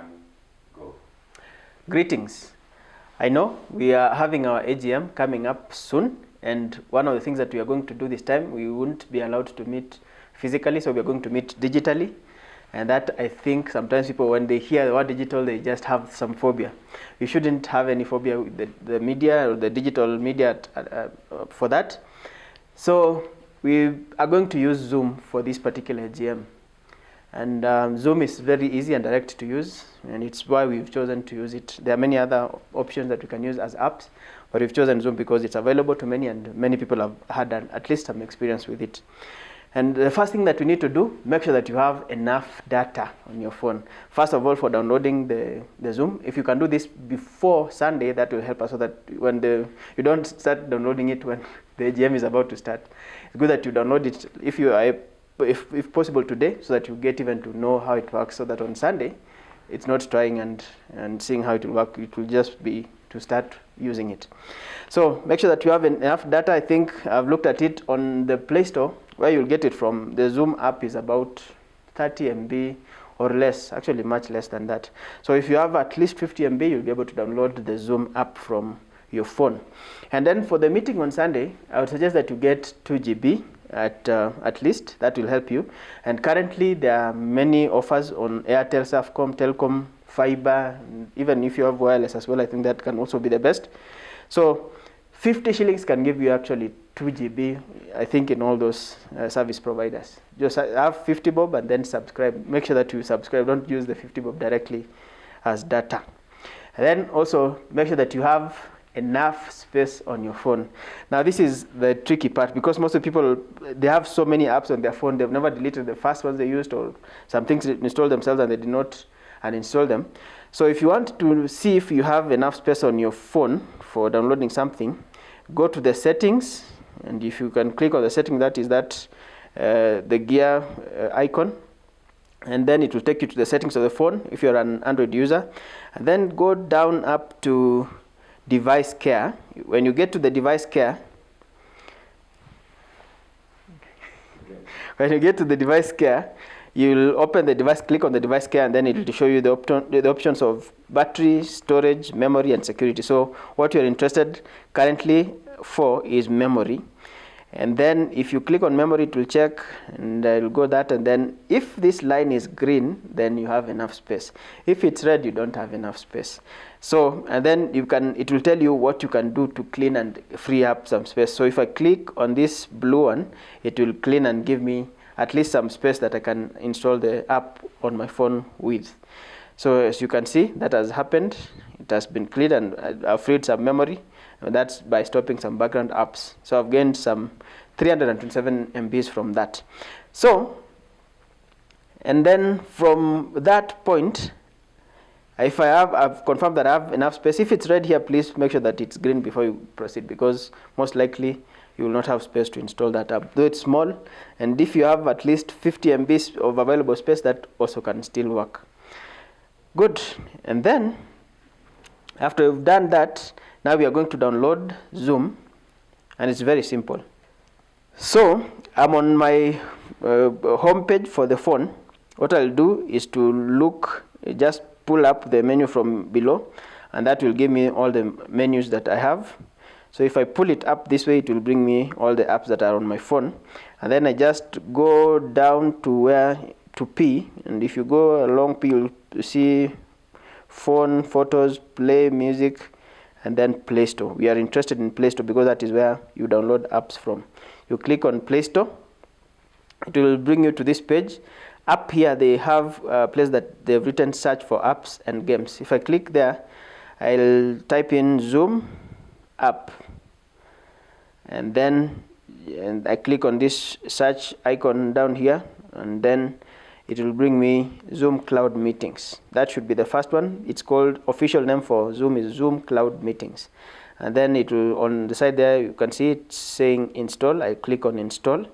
can go. Greetings. I know we are having our AGM coming up soon, and one of the things that we are going to do this time, we won't be allowed to meet physically, so we are going to meet digitally. And that, I think, sometimes people, when they hear the word digital, they just have some phobia. You shouldn't have any phobia with the media or the digital media for that. So we are going to use Zoom for this particular AGM. And Zoom is very easy and direct to use, and it's why we've chosen to use it. There are many other options that we can use as apps, but we've chosen Zoom because it's available to many, and many people have had at least some experience with it. And the first thing that we need to do, make sure that you have enough data on your phone. First of all, for downloading the Zoom, if you can do this before Sunday, that will help us so that when you don't start downloading it when the AGM is about to start. It's good that you download it if you are, if possible today, so that you get even to know how it works, so that on Sunday, it's not trying and seeing how it will work. It will just be to start using it. So make sure that you have enough data. I think I've looked at it on the Play Store, where you'll get it from. The Zoom app is about 30 MB or less, actually much less than that. So if you have at least 50 MB, you'll be able to download the Zoom app from your phone. And then for the meeting on Sunday, I would suggest that you get 2 GB at least. That will help you. And currently there are many offers on Airtel, Safaricom, Telkom, Fiber. Even if you have wireless as well, I think that can also be the best. So 50 shillings can give you actually 2 GB, I think, in all those service providers. Just have 50 bob and then subscribe. Make sure that you subscribe. Don't use the 50 bob directly as data. And then also make sure that you have enough space on your phone. Now this is the tricky part, because most of the people, they have so many apps on their phone, they've never deleted the first ones they used, or some things installed themselves and they did not uninstall them. So if you want to see if you have enough space on your phone for downloading something, go to the settings, and if you can click on the setting, that is the gear icon, and then it will take you to the settings of the phone if you're an Android user, and then go down up to device care. When you get to the device care, you'll open the device, click on the device care, and then it will show you the options of battery, storage, memory, and security. So what you're interested currently for is memory. And then if you click on memory, it will check, and it will go that, and then if this line is green, then you have enough space. If it's red, you don't have enough space. So, and then it will tell you what you can do to clean and free up some space. So if I click on this blue one, it will clean and give me at least some space that I can install the app on my phone with. So as you can see, that has happened. It has been cleared, and I've freed some memory. And that's by stopping some background apps. So I've gained some 327 MBs from that. So, and then from that point, if I've confirmed that I have enough space. If it's red here, please make sure that it's green before you proceed, because most likely you will not have space to install that app, though it's small. And if you have at least 50 MBs of available space, that also can still work. Good. And then after you've done that, now we are going to download Zoom, and it's very simple. So I'm on my home page for the phone. What I'll do is to just pull up the menu from below, and that will give me all the menus that I have. So if I pull it up this way, it will bring me all the apps that are on my phone. And then I just go down to P, and if you go along P, you'll see phone, photos, play, music, and then Play Store. We are interested in Play Store because that is where you download apps from. You click on Play Store, it will bring you to this page. Up here they have a place that they've written search for apps and games. If I click there, I'll type in Zoom app, and then I click on this search icon down here, and then it will bring me Zoom Cloud Meetings. That should be the first one. It's called, official name for Zoom is Zoom Cloud Meetings. And then it will, on the side there, you can see it saying install. I click on install,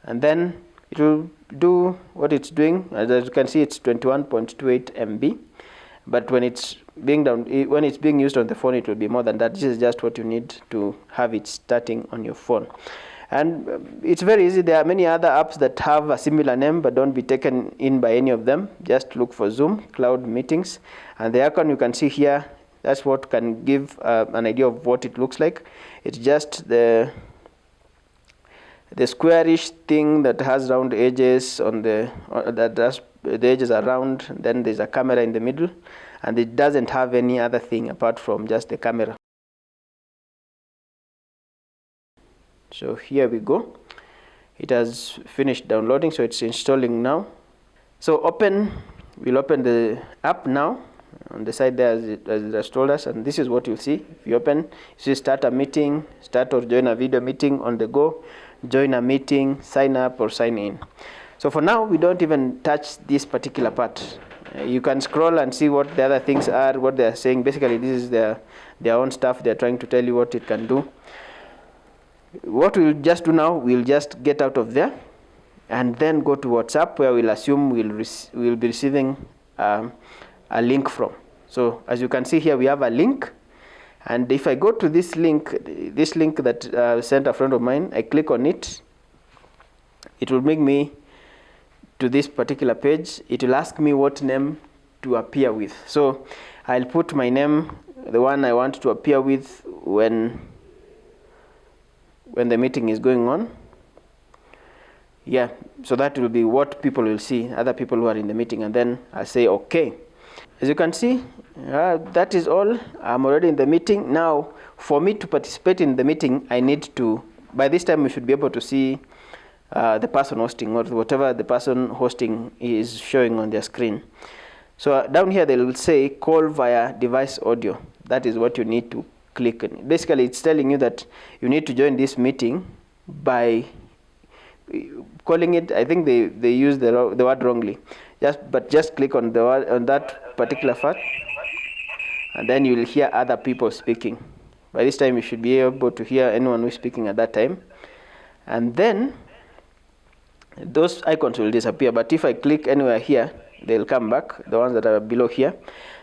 and then it will do what it's doing. As you can see, it's 21.28 MB. But when it's being used on the phone, it will be more than that. This is just what you need to have it starting on your phone. And it's very easy. There are many other apps that have a similar name, but don't be taken in by any of them. Just look for Zoom Cloud Meetings, and the icon you can see here, that's what can give an idea of what it looks like. It's just the squarish thing that has round edges on the edges are round. Then there's a camera in the middle, and it doesn't have any other thing apart from just the camera. So here we go. It has finished downloading, so it's installing now. So we'll open the app now. On the side there, as it has told us, and this is what you'll see. If you open, you see start a meeting, start or join a video meeting on the go, join a meeting, sign up or sign in. So for now, we don't even touch this particular part. You can scroll and see what the other things are, what they are saying. Basically, this is their own stuff. They're trying to tell you what it can do. What we'll just do now, we'll just get out of there and then go to WhatsApp, where we'll assume we'll be receiving a link from. So as you can see here, we have a link, and if I go to this link that sent a friend of mine, I click on it, it will bring me to this particular page. It will ask me what name to appear with. So I'll put my name, the one I want to appear with when the meeting is going on. Yeah, so that will be what people will see, other people who are in the meeting, and then I say okay. As you can see, that is all. I'm already in the meeting. Now, for me to participate in the meeting, I need to, by this time we should be able to see the person hosting, or whatever the person hosting is showing on their screen. So down here they will say call via device audio. That is what you need to click on. Basically, it's telling you that you need to join this meeting by calling it, I think they use the word wrongly. Just click on the word, on that particular part, and then you will hear other people speaking. By this time, you should be able to hear anyone who is speaking at that time, and then those icons will disappear. But if I click anywhere here, they'll come back. The ones that are below here,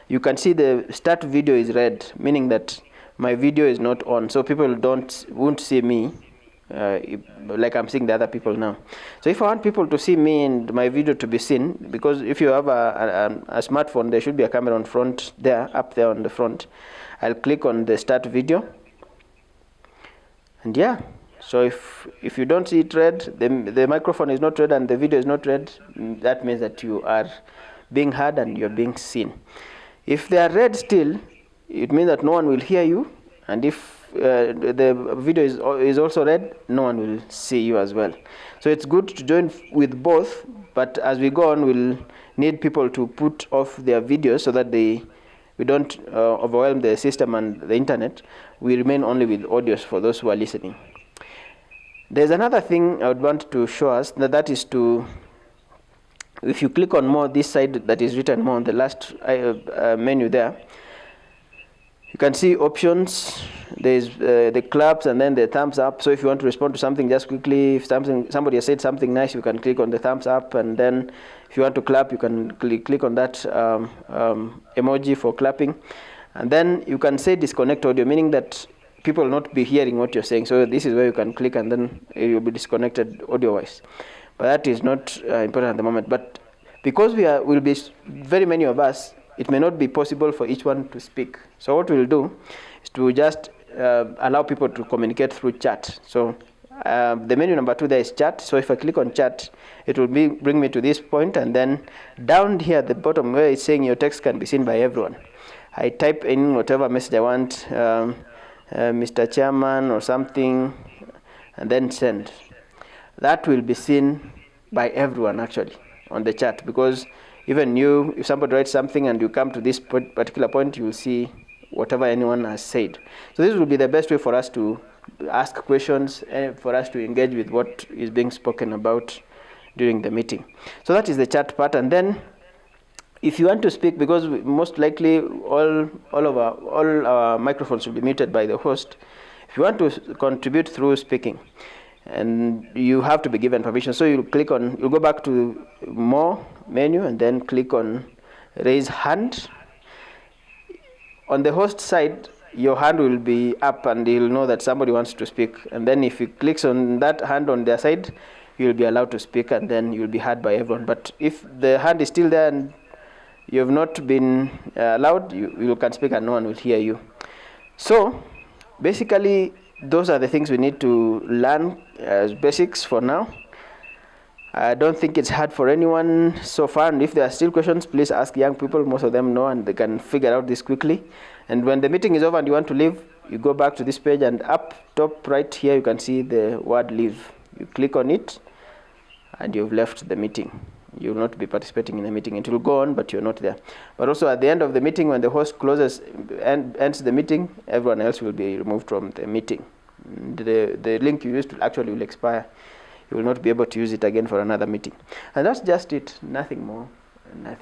you can see the start video is red, meaning that my video is not on, so people won't see me like I'm seeing the other people now. So if I want people to see me and my video to be seen, because if you have a smartphone, there should be a camera on front there, up there on the front. I'll click on the start video, and yeah, so if you don't see it red, the microphone is not red and the video is not red, that means that you are being heard and you're being seen. If they are red still, it means that no one will hear you, and if the video is also red, no one will see you as well. So it's good to join with both, but as we go on, we'll need people to put off their videos so that we don't overwhelm the system and the internet. We remain only with audios for those who are listening. There's another thing I would want to show us, that is to, if you click on more, this side that is written more on the last menu there, you can see options. There's the claps and then the thumbs up. So if you want to respond to something just quickly, if somebody has said something nice, you can click on the thumbs up, and then if you want to clap, you can click on that emoji for clapping, and then you can say disconnect audio, meaning that people will not be hearing what you're saying. So this is where you can click, and then you'll be disconnected audio-wise. But that is not important at the moment. But because will be very many of us, it may not be possible for each one to speak. So what we'll do is to just allow people to communicate through chat. So the menu number 2 there is chat. So if I click on chat, it will bring me to this point, and then down here at the bottom where it's saying your text can be seen by everyone, I type in whatever message I want, Mr. Chairman or something, and then send. That will be seen by everyone actually on the chat, because even you, if somebody writes something and you come to this particular point, you will see whatever anyone has said. So this will be the best way for us to ask questions and for us to engage with what is being spoken about during the meeting. So that is the chat part. And then if you want to speak, because most likely all our microphones will be muted by the host, if you want to contribute through speaking, and you have to be given permission. So you'll go back to more menu and then click on raise hand. On the host side, your hand will be up and you'll know that somebody wants to speak. And then if you clicks on that hand on their side, you'll be allowed to speak, and then you'll be heard by everyone. But if the hand is still there and you have not been allowed, you can speak and no one will hear you. So basically, those are the things we need to learn as basics for now. I don't think it's hard for anyone so far, and if there are still questions, please ask young people. Most of them know and they can figure out this quickly. And when the meeting is over and you want to leave, you go back to this page, and up top right here you can see the word leave. You click on it and you've left the meeting. You will not be participating in the meeting. It will go on, but you're not there. But also at the end of the meeting, when the host closes and ends the meeting, everyone else will be removed from the meeting. The link you used actually will expire. You will not be able to use it again for another meeting. And that's just it. Nothing more, nothing